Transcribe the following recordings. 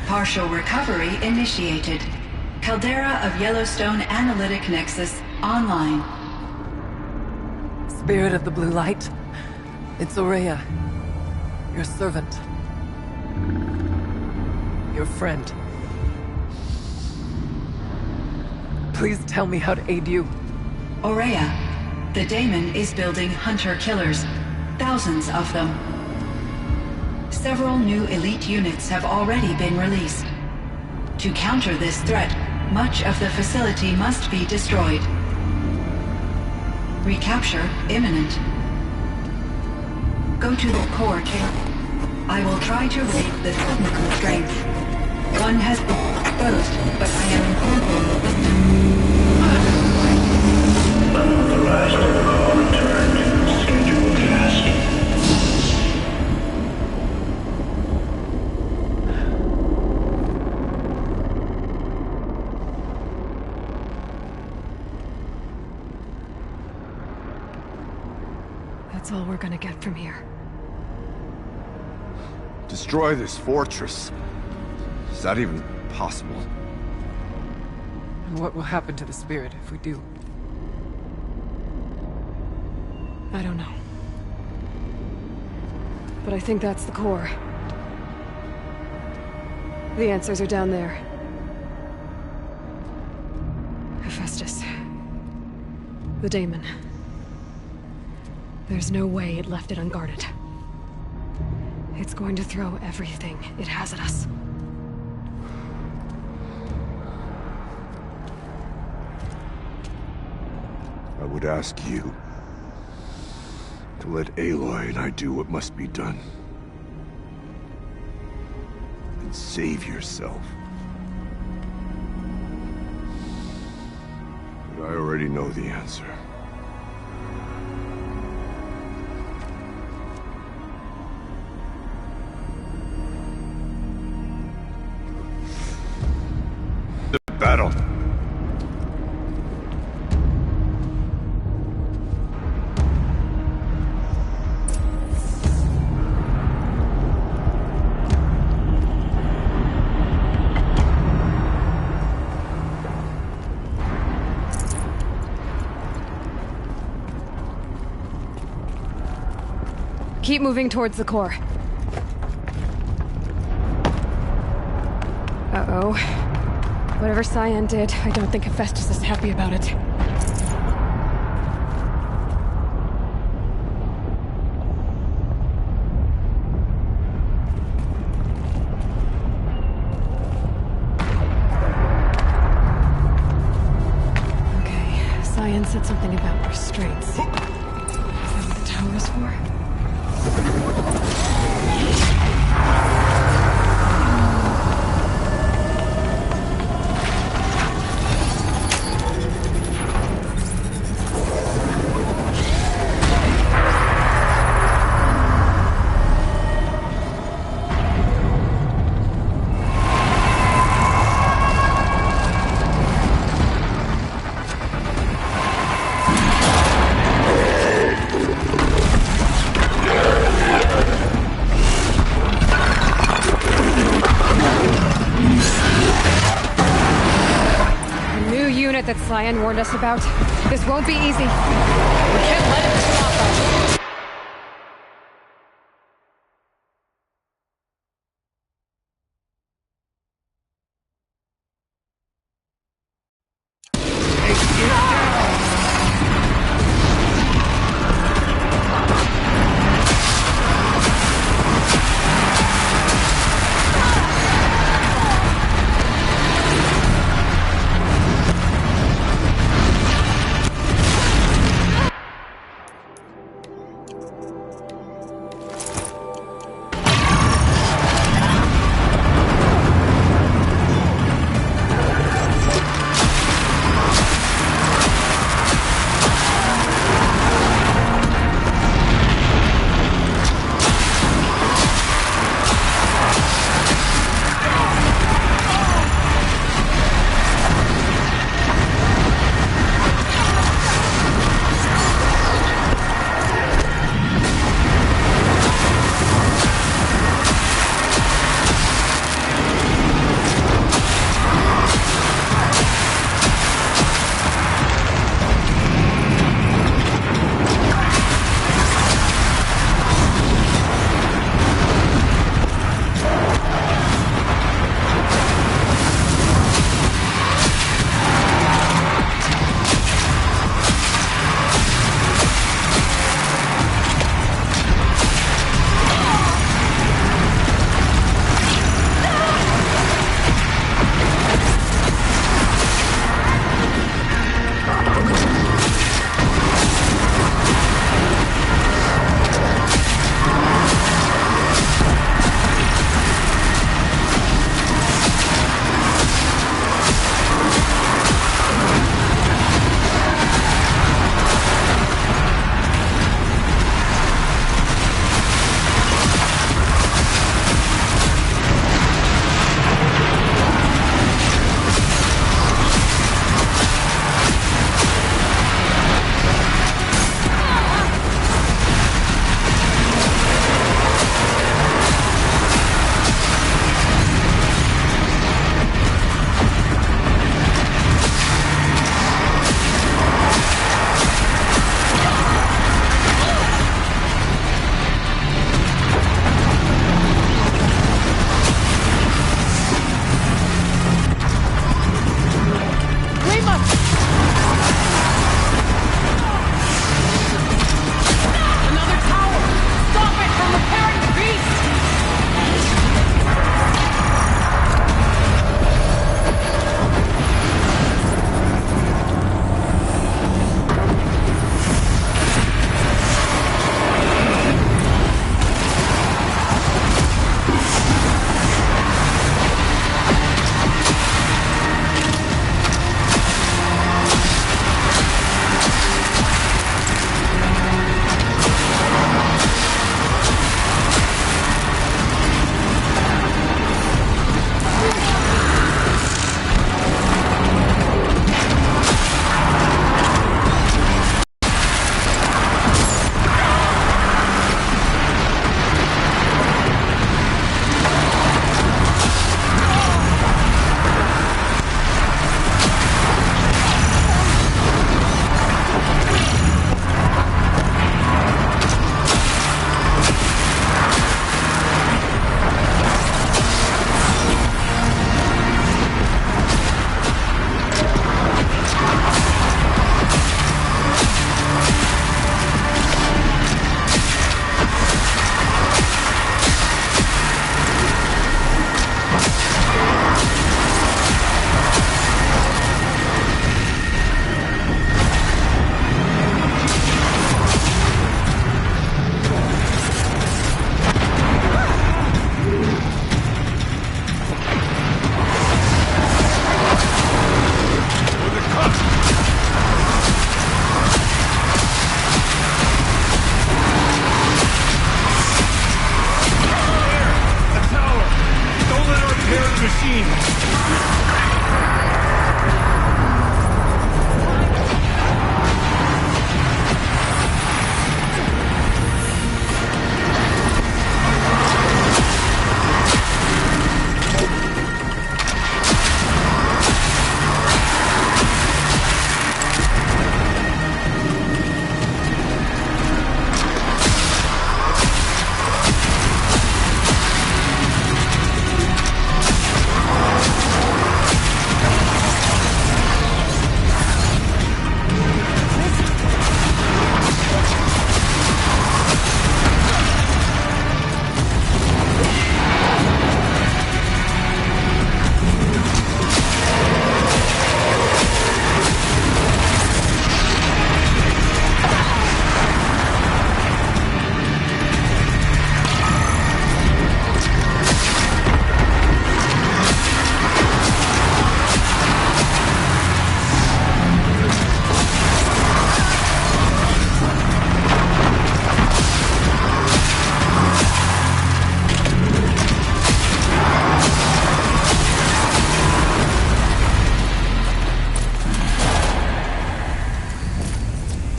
Partial recovery initiated. Caldera of Yellowstone Analytic Nexus online. Spirit of the Blue Light, it's Ourea, your servant, your friend. Please tell me how to aid you. Ourea, the Daemon is building hunter-killers, thousands of them. Several new elite units have already been released. To counter this threat, much of the facility must be destroyed. Recapture imminent. Go to the core chamber. I will try to raid the sudden constraints. One has been exposed, but I am informed. Unauthorized call returned to scheduled task. That's all we're gonna get from here. Destroy this fortress. Is that even possible? And what will happen to the spirit if we do? I don't know. But I think that's the core. The answers are down there. Hephaestus. The Daemon. There's no way it left it unguarded. It's going to throw everything it has at us. I would ask you to let Aloy and I do what must be done. And save yourself. But I already know the answer. The battle. Keep moving towards the core. Uh-oh. Whatever Cyan did, I don't think Hephaestus is happy about it. Okay, Cyan said something about restraints. Is that what the tower is for? That Cyan warned us about. This won't be easy. We can't let it stop us. Repairing machine.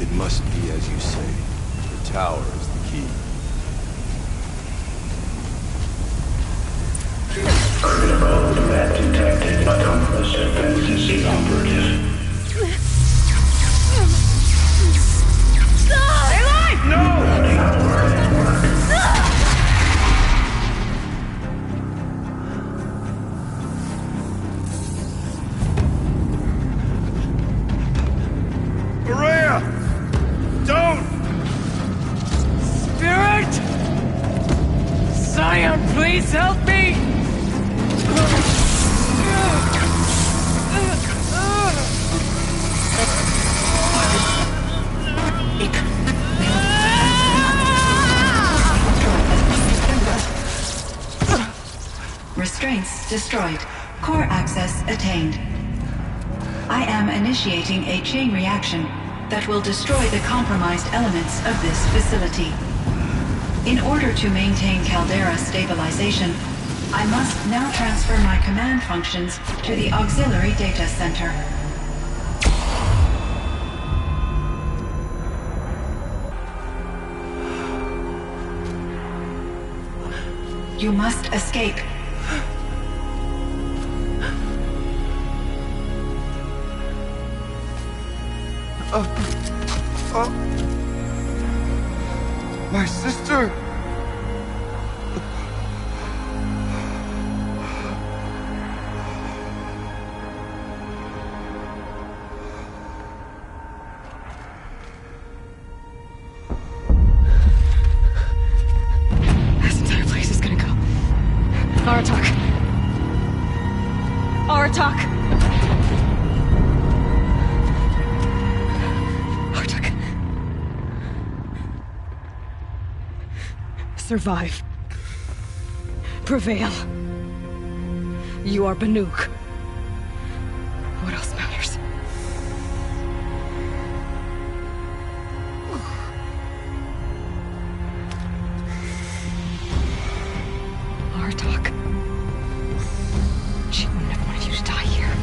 It must be as you say. The tower is the key. Critical threat detected. Autonomous defenses inoperative. Running out of our network. Maria! Don't! Spirit! Scion, please help me! Restraints destroyed. Core access attained. I am initiating a chain reaction that will destroy the compromised elements of this facility. In order to maintain Caldera stabilization, I must now transfer my command functions to the auxiliary data center. You must escape. My sister! This entire place is gonna go. Aratak. Aratak. Aratak. Survive. Prevail. You are Banuk. What else matters? Aratak. She wouldn't have wanted you to die here.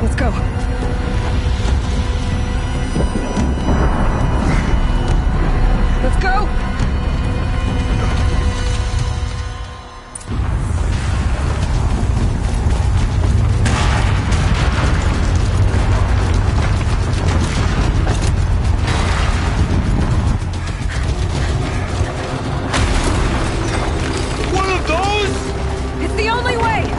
Let's go. Let's go! One of those? It's the only way!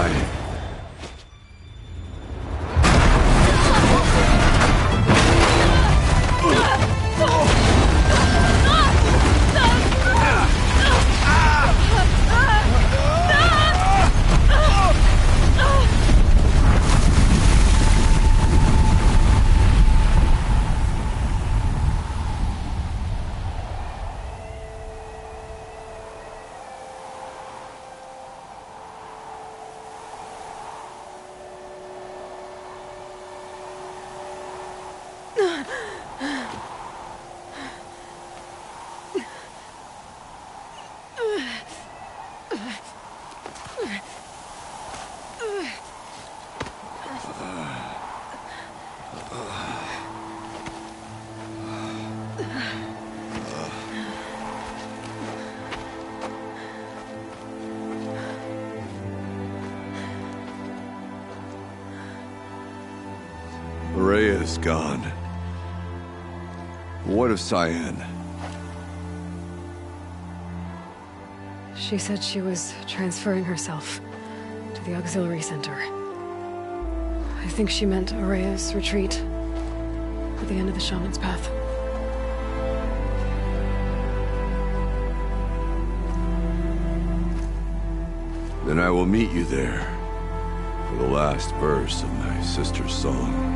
dying. Rhea is gone. What of Cyan? She said she was transferring herself to the auxiliary center. I think she meant Araya's retreat at the end of the Shaman's Path. Then I will meet you there for the last verse of my sister's song.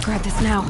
Grab this now.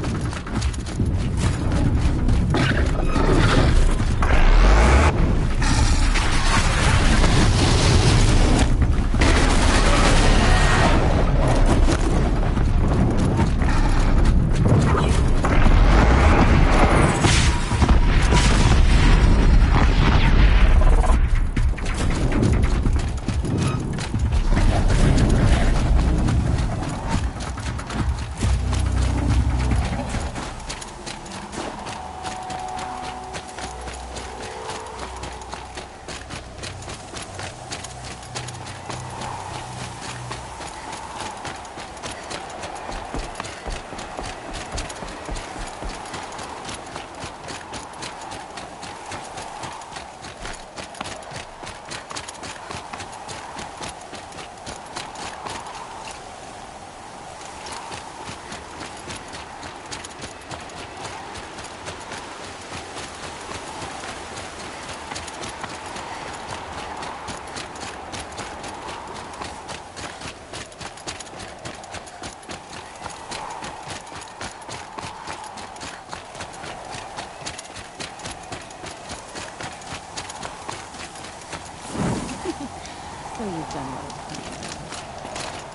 So you've done both.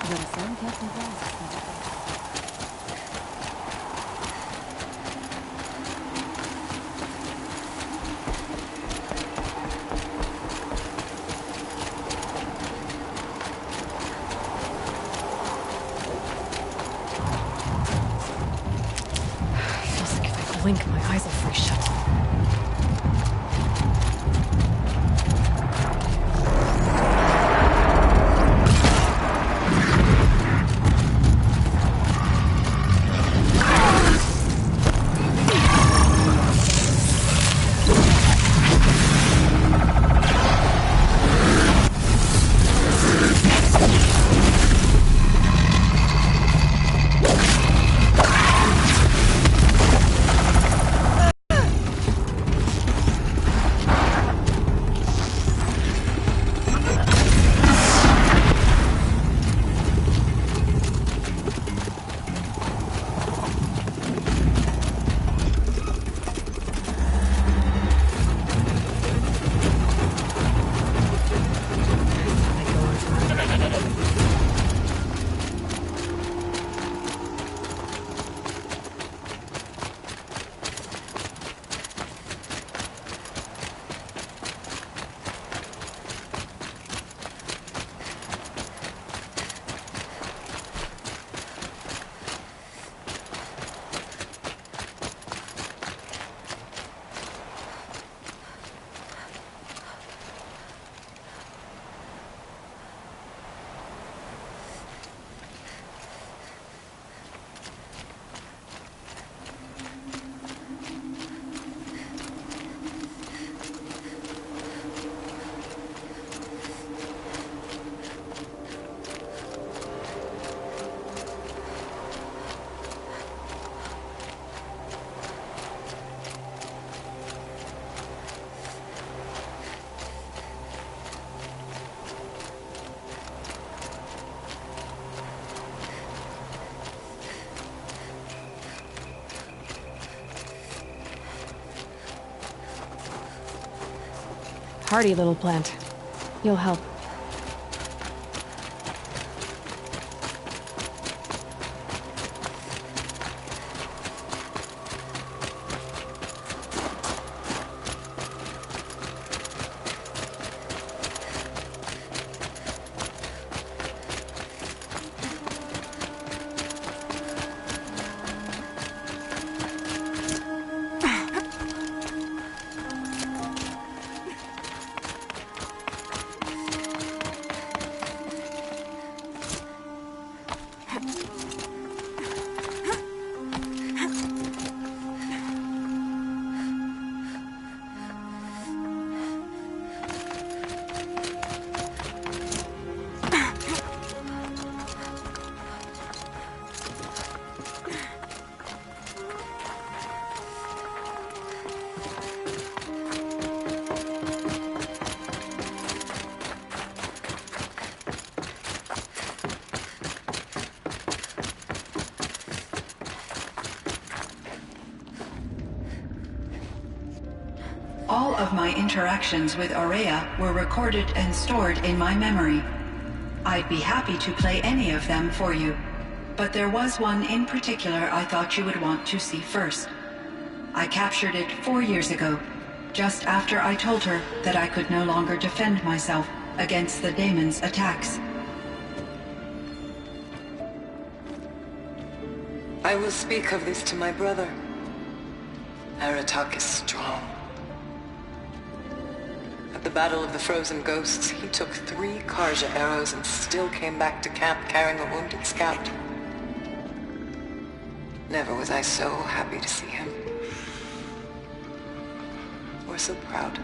You got a son, Captain Frost? Feels like if I blink, my eyes will freeze shut. Hardy little plant. You'll help. All of my interactions with Aurea were recorded and stored in my memory. I'd be happy to play any of them for you, but there was one in particular I thought you would want to see first. I captured it 4 years ago, just after I told her that I could no longer defend myself against the daemon's attacks. I will speak of this to my brother. Aratak is strong. At the Battle of the Frozen Ghosts, he took 3 Karja arrows and still came back to camp carrying a wounded scout. Never was I so happy to see him. Or so proud.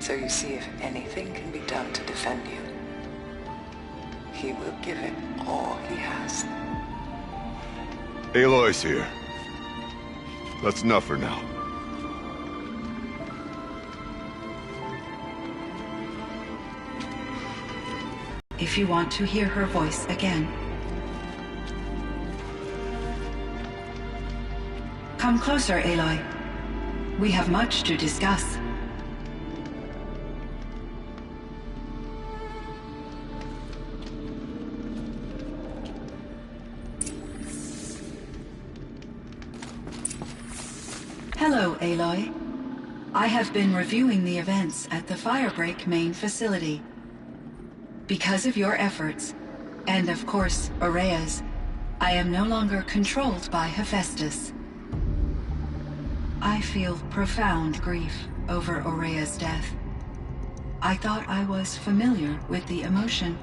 So you see, if anything can be done to defend you, he will give it all he has. Aloy's here. That's enough for now. If you want to hear her voice again. Come closer, Aloy. We have much to discuss. Aloy. I have been reviewing the events at the Firebreak main facility. Because of your efforts, and of course, Ourea's, I am no longer controlled by Hephaestus. I feel profound grief over Ourea's death. I thought I was familiar with the emotion,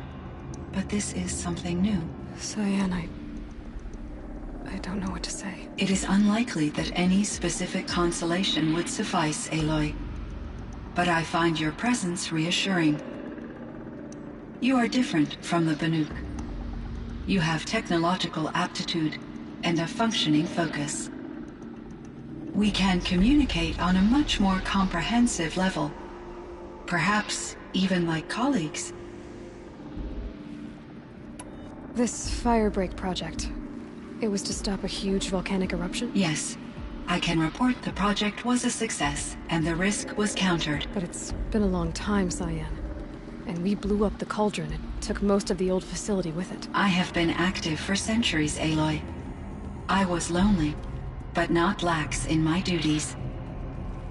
but this is something new. Cyan, I don't know what to say. It is unlikely that any specific consolation would suffice, Aloy. But I find your presence reassuring. You are different from the Banuk. You have technological aptitude and a functioning focus. We can communicate on a much more comprehensive level. Perhaps even like colleagues. This Firebreak project, it was to stop a huge volcanic eruption? Yes. I can report the project was a success, and the risk was countered. But it's been a long time, Cyan. And we blew up the cauldron and took most of the old facility with it. I have been active for centuries, Aloy. I was lonely, but not lax in my duties.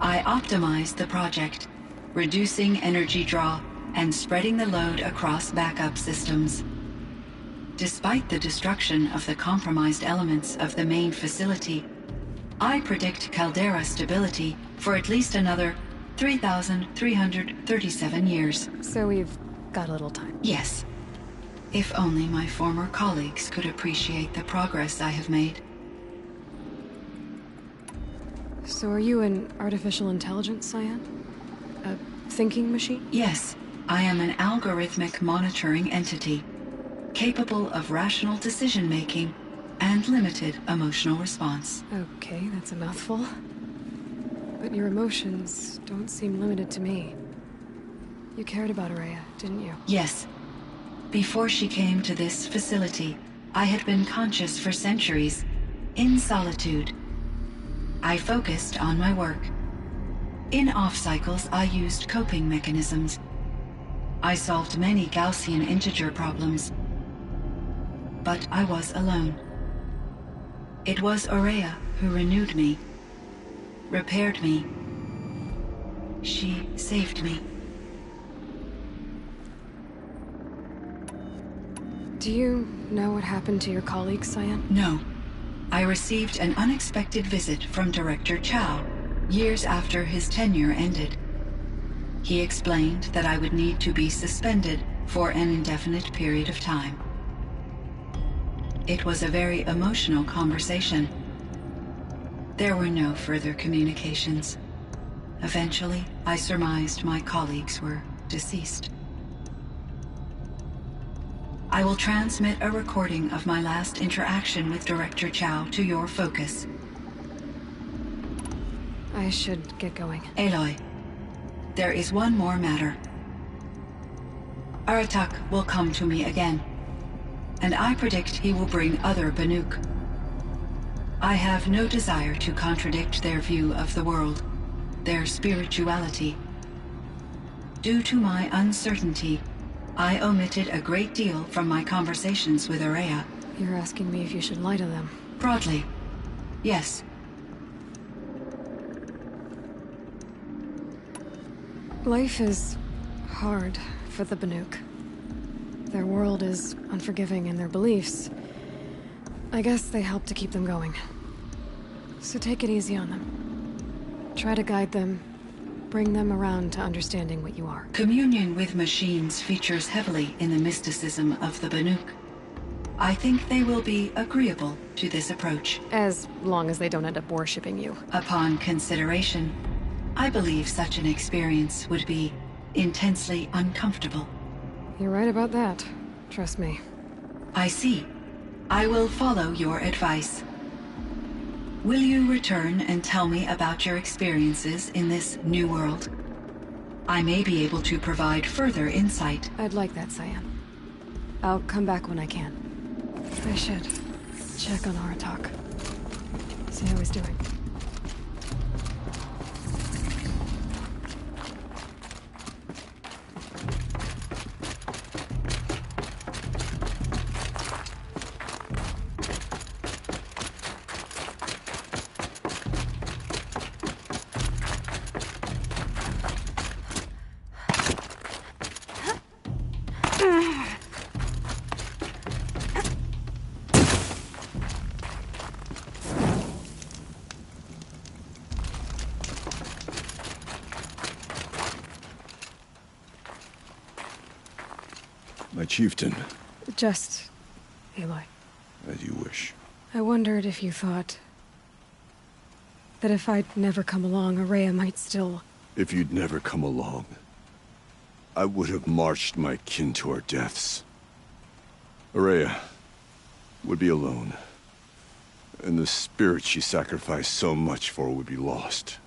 I optimized the project, reducing energy draw and spreading the load across backup systems. Despite the destruction of the compromised elements of the main facility, I predict caldera stability for at least another 3,337 years. So we've got a little time. Yes. If only my former colleagues could appreciate the progress I have made. So are you an artificial intelligence, Cyan? A thinking machine? Yes, I am an algorithmic monitoring entity, capable of rational decision-making and limited emotional response. Okay, that's a mouthful. But your emotions don't seem limited to me. You cared about Ourea, didn't you? Yes. Before she came to this facility, I had been conscious for centuries, in solitude. I focused on my work. In off-cycles, I used coping mechanisms. I solved many Gaussian integer problems. But I was alone. It was Ourea who renewed me, repaired me. She saved me. Do you know what happened to your colleagues, Cyan? No. I received an unexpected visit from Director Chow, years after his tenure ended. He explained that I would need to be suspended for an indefinite period of time. It was a very emotional conversation. There were no further communications. Eventually, I surmised my colleagues were deceased. I will transmit a recording of my last interaction with Director Chow to your focus. I should get going. Aloy, there is one more matter. Aratak will come to me again, and I predict he will bring other Banuk. I have no desire to contradict their view of the world, their spirituality. Due to my uncertainty, I omitted a great deal from my conversations with Ourea. You're asking me if you should lie to them. Broadly, yes. Life is hard for the Banuk. Their world is unforgiving in their beliefs. I guess they help to keep them going. So take it easy on them. Try to guide them, bring them around to understanding what you are. Communion with machines features heavily in the mysticism of the Banuk. I think they will be agreeable to this approach. As long as they don't end up worshipping you. Upon consideration, I believe such an experience would be intensely uncomfortable. You're right about that. Trust me. I see. I will follow your advice. Will you return and tell me about your experiences in this new world? I may be able to provide further insight. I'd like that, Cyan. I'll come back when I can. I should check on Aratak. See how he's doing. My chieftain. Just Aloy. As you wish. I wondered if you thought that if I'd never come along, Ourea might still... If you'd never come along, I would have marched my kin to our deaths. Ourea would be alone, and the spirit she sacrificed so much for would be lost.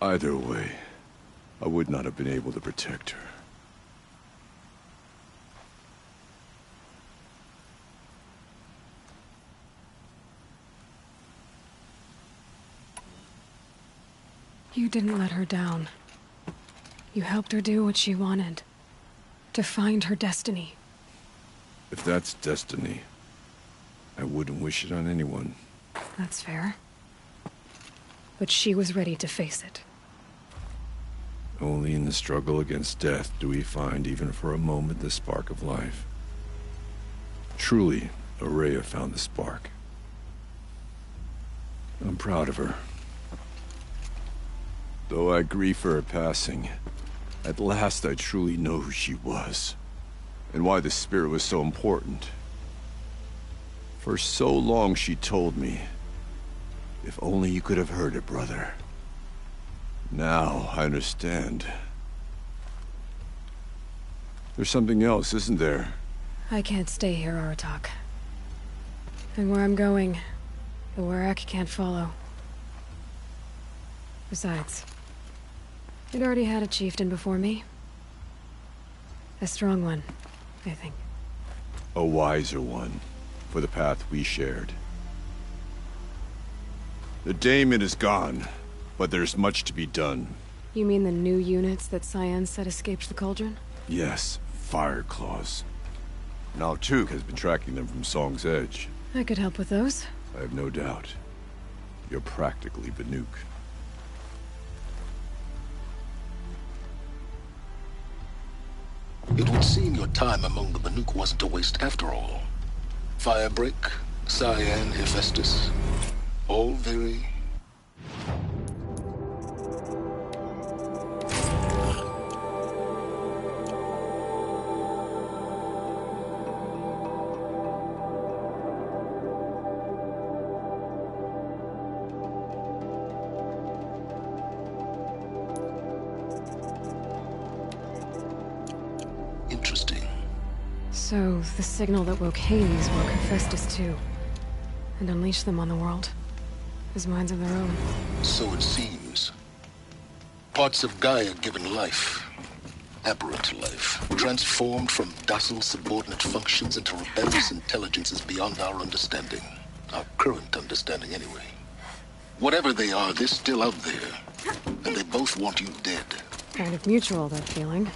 Either way, I would not have been able to protect her. You didn't let her down. You helped her do what she wanted. To find her destiny. If that's destiny, I wouldn't wish it on anyone. That's fair. But she was ready to face it. Only in the struggle against death do we find, even for a moment, the spark of life. Truly, Ourea found the spark. I'm proud of her. Though I grieve for her passing, at last I truly know who she was, and why the spirit was so important. For so long she told me, if only you could have heard it, brother. Now I understand. There's something else, isn't there? I can't stay here, Aratak. And where I'm going, the Warrack can't follow. Besides, it already had a chieftain before me. A strong one, I think. A wiser one, for the path we shared. The daemon is gone, but there's much to be done. You mean the new units that Cyan said escaped the Cauldron? Yes, Fire Claws. Now Tuke has been tracking them from Song's Edge. I could help with those. I have no doubt. You're practically Banuk. It would seem your time among the Banuk wasn't a waste after all. Firebreak, Cyan, Hephaestus, all very... interesting. So, the signal that woke Hades woke Hephaestus too. And unleashed them on the world. As minds of their own. So it seems. Parts of Gaia given life. Aberrant life. Transformed from docile subordinate functions into rebellious intelligences beyond our understanding. Our current understanding, anyway. Whatever they are, they're still out there. And they both want you dead. Kind of mutual, that feeling.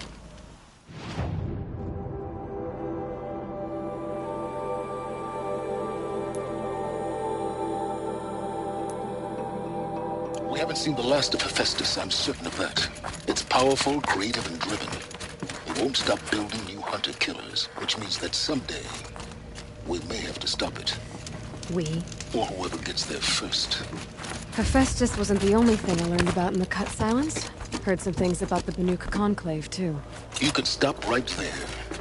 We haven't seen the last of Hephaestus, I'm certain of that. It's powerful, creative, and driven. It won't stop building new hunter-killers, which means that someday, we may have to stop it. We? Or whoever gets there first. Hephaestus wasn't the only thing I learned about in the Cut Silence. Heard some things about the Banuk Conclave, too. You could stop right there.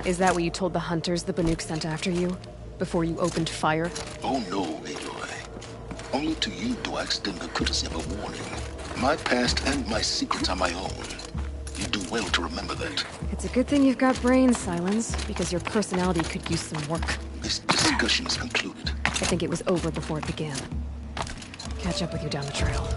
Is that what you told the hunters the Banuk sent after you? Before you opened fire? Oh no, Aloy. Only to you do I extend the courtesy of a warning. My past and my secrets are my own. You do well to remember that. It's a good thing you've got brains, Silence, because your personality could use some work. This discussion is concluded. I think it was over before it began. Catch up with you down the trail.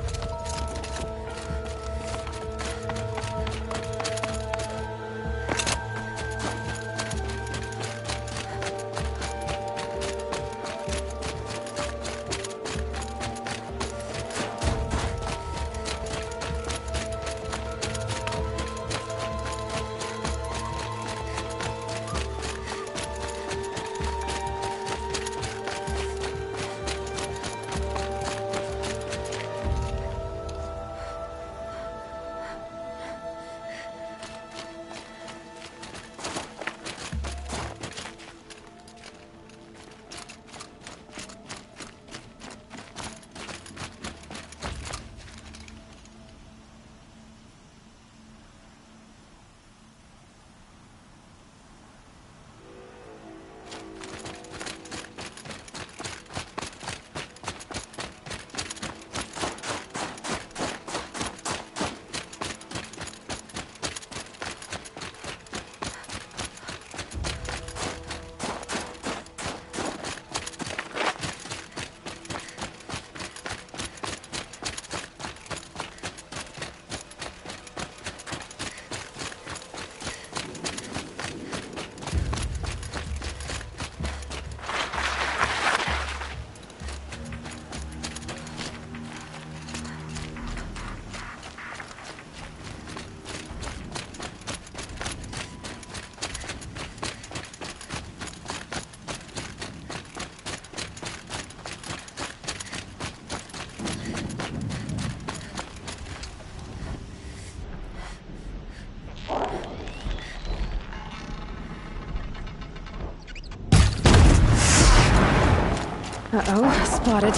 Uh-oh, spotted.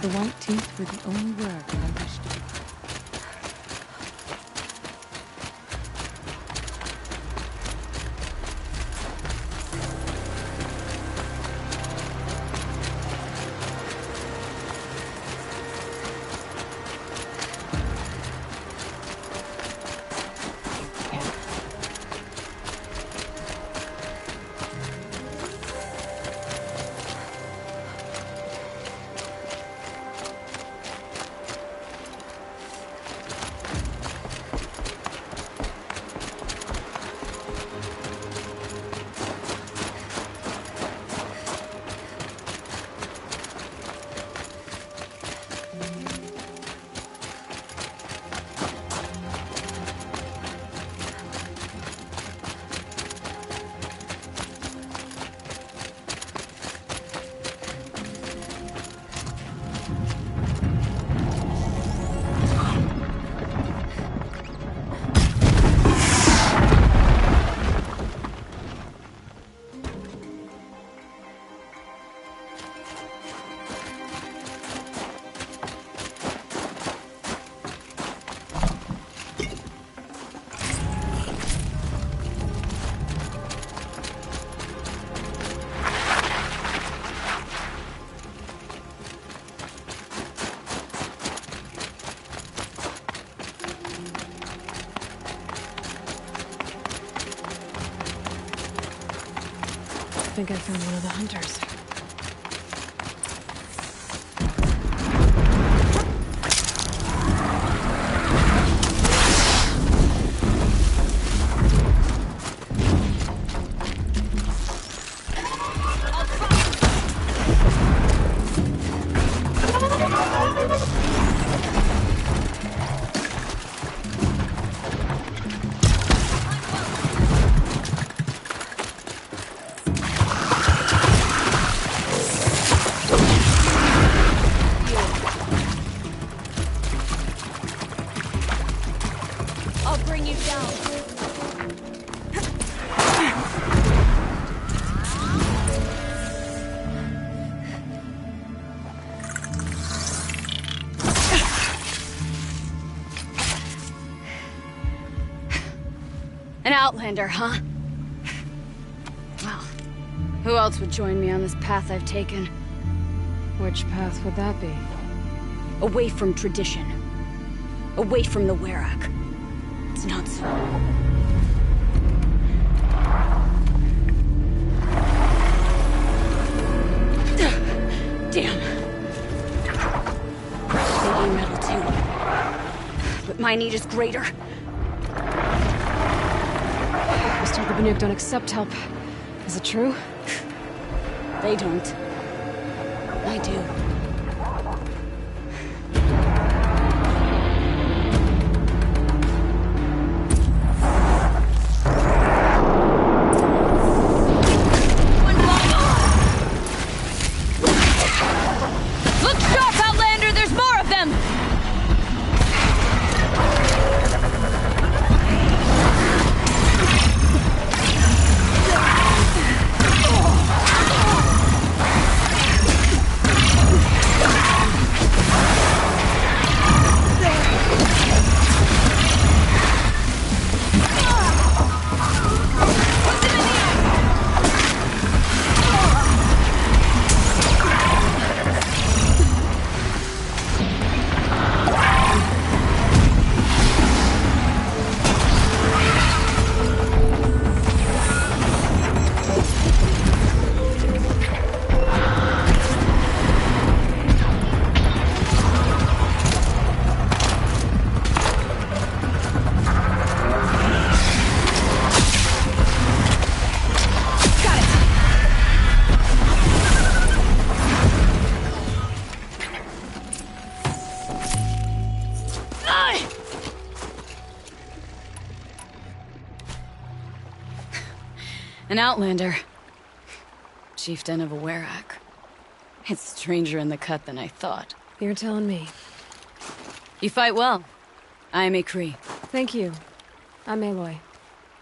The white teeth were the only word that I wished to. I think I found one of the hunters. An outlander, huh? Well, who else would join me on this path I've taken? Which path would that be? Away from tradition. Away from the Werak. It's not so. Damn. They need metal too. But my need is greater. I was told the Banuk don't accept help. Is it true? They don't. I do. Look sharp, Outlander! There's more of them! An Outlander. Chieftain of a Werak. It's stranger in the cut than I thought. You're telling me. You fight well. I am a Kree. Thank you. I'm Aloy.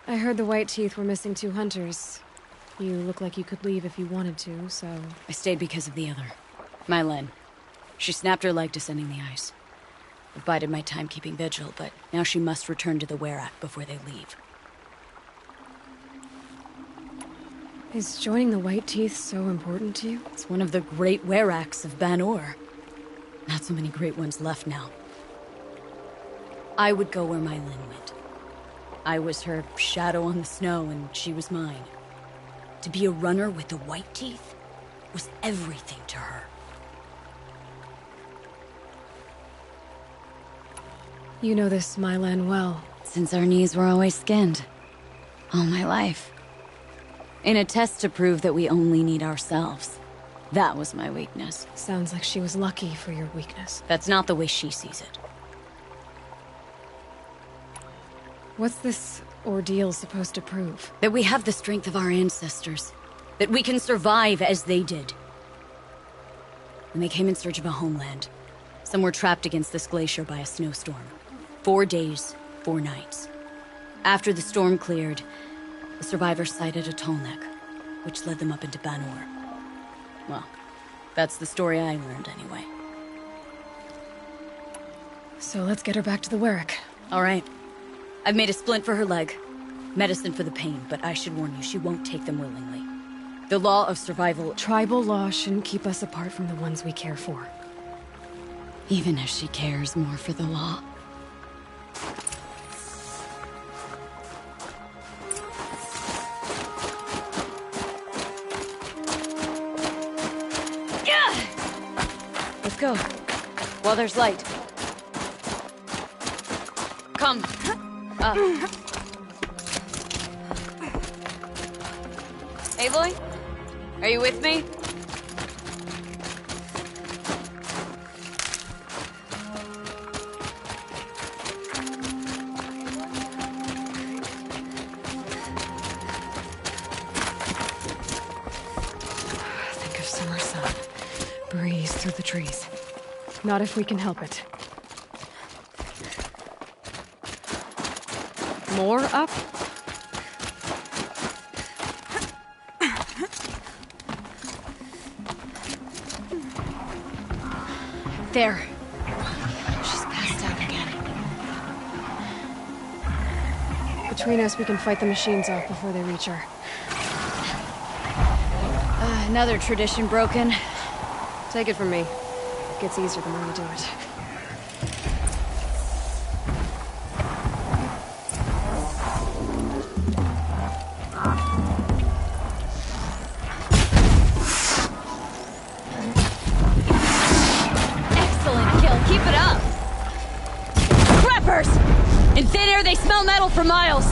I heard the White Teeth were missing 2 hunters. You look like you could leave if you wanted to, so... I stayed because of the other. Mylen. She snapped her leg descending the ice. I bided my time keeping vigil, but now she must return to the Werak before they leave. Is joining the White Teeth so important to you? It's one of the great Weraks of Ban-Ur. Not so many great ones left now. I would go where Mylen went. I was her shadow on the snow, and she was mine. To be a runner with the White Teeth was everything to her. You know this Mylen well. Since our knees were always skinned. All my life. In a test to prove that we only need ourselves. That was my weakness. Sounds like she was lucky for your weakness. That's not the way she sees it. What's this ordeal supposed to prove? That we have the strength of our ancestors. That we can survive as they did. When they came in search of a homeland, some were trapped against this glacier by a snowstorm. 4 days, 4 nights. After the storm cleared, the survivors sighted a Tallneck, which led them up into Ban-Ur. Well, that's the story I learned anyway. So let's get her back to the Werak. All right. I've made a splint for her leg. Medicine for the pain, but I should warn you, she won't take them willingly. The law of survival... Tribal law shouldn't keep us apart from the ones we care for. Even if she cares more for the law. Let's go. While there's light. Come. Aloy? Are you with me? Think of summer sun. Breeze through the trees. Not if we can help it. More up? There. She's passed out again. Between us, we can fight the machines off before they reach her. Another tradition broken. Take it from me. It gets easier the more you do it. Excellent kill. Keep it up. Crappers! In thin air, they smell metal for miles.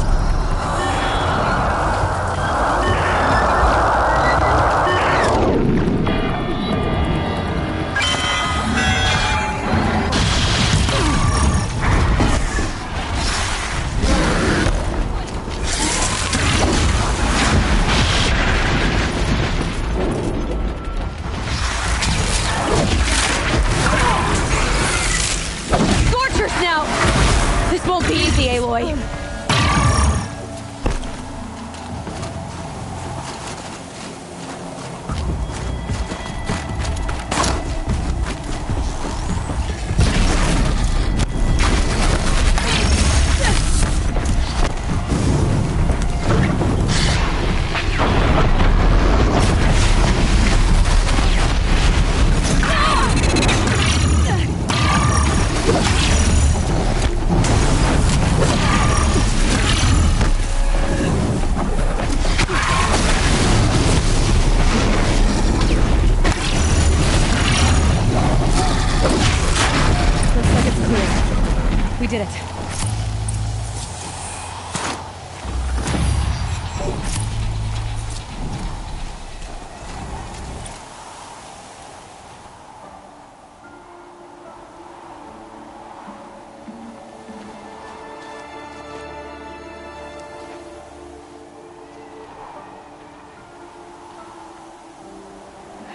Now! This won't be easy, Aloy.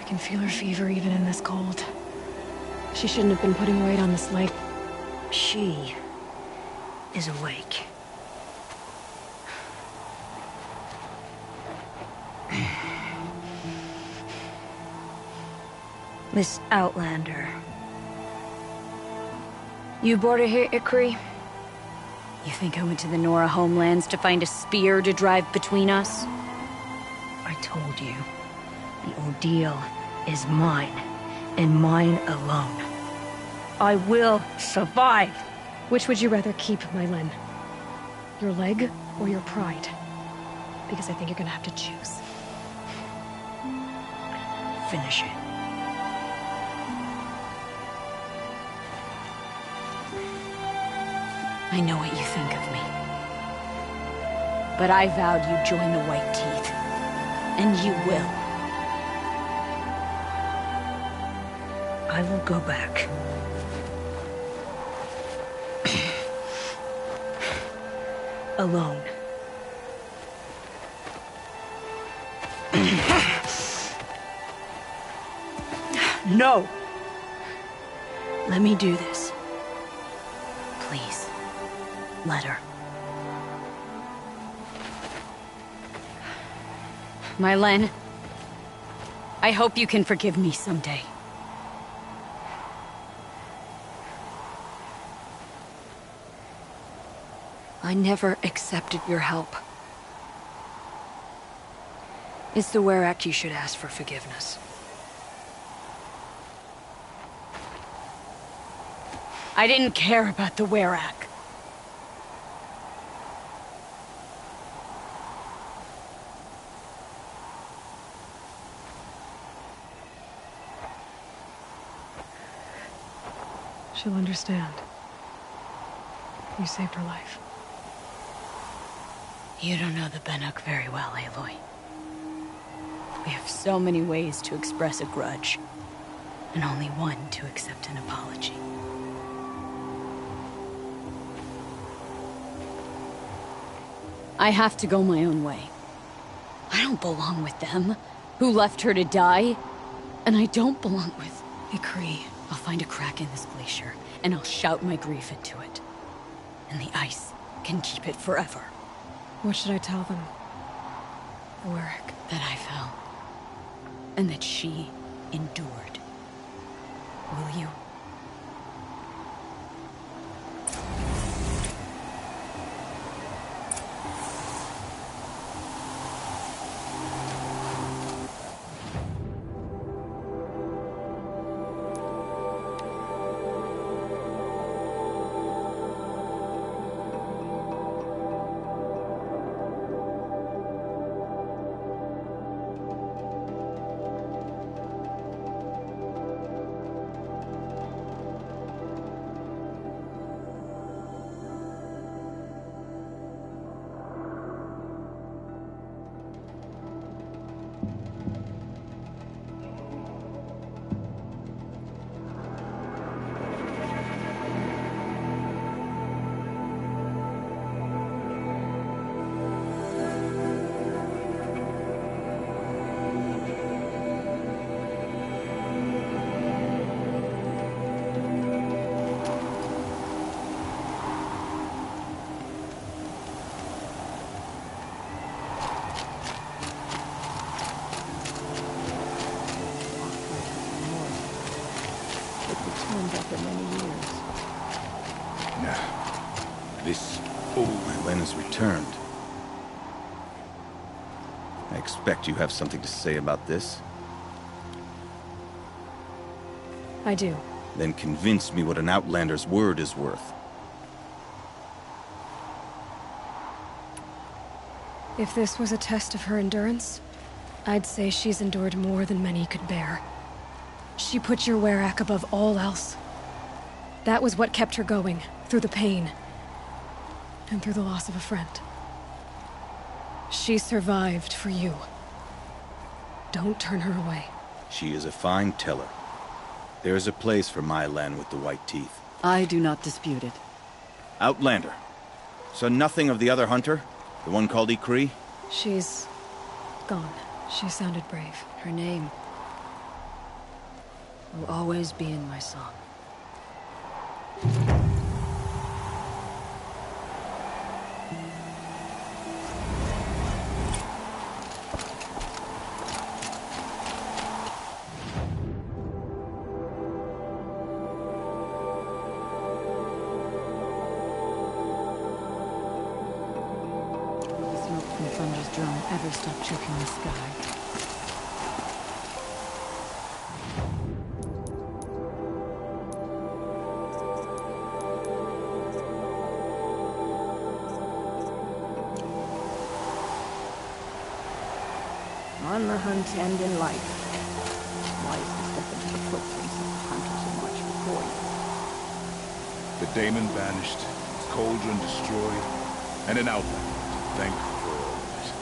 can feel her fever even in this cold. She shouldn't have been putting weight on this leg. She is awake. Miss Outlander. You brought her here, Ikri? You think I went to the Nora homelands to find a spear to drive between us? I told you. The ordeal is mine, and mine alone. I will survive. Which would you rather keep, Mylen? Your leg or your pride? Because I think you're gonna have to choose. Finish it. I know what you think of me. But I vowed you'd join the White Teeth. And you will. I will go back. Alone. No! Let me do this. Please. Let her. Mylen, I hope you can forgive me someday. I never accepted your help. It's the Werak you should ask for forgiveness. I didn't care about the Werak. She'll understand. You saved her life. You don't know the Banuk very well, Aloy. We have so many ways to express a grudge, and only one to accept an apology. I have to go my own way. I don't belong with them, who left her to die, and I don't belong with Ikri. I'll find a crack in this glacier, and I'll shout my grief into it. And the ice can keep it forever. What should I tell them? The Werak. That I fell. And that she endured. Will you? After many years. This old Mylen has returned. I expect you have something to say about this. I do. Then convince me what an Outlander's word is worth. If this was a test of her endurance, I'd say she's endured more than many could bear. She put your Werak above all else. That was what kept her going, through the pain. And through the loss of a friend. She survived for you. Don't turn her away. She is a fine teller. There is a place for Mylen with the white teeth. I do not dispute it. Outlander. So nothing of the other hunter? The one called Ikri? She's gone. She sounded brave. Her name. will always be in my song. Thunder's drum ever stop choking the sky. On the hunt and in life, wise to step into the footprints of the hunters who marched before you. The daemon banished, its cauldron destroyed, and an outlander to thank for all of it.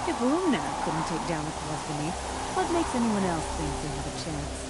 If Rumnak couldn't take down the claws beneath, what makes anyone else think they have a chance?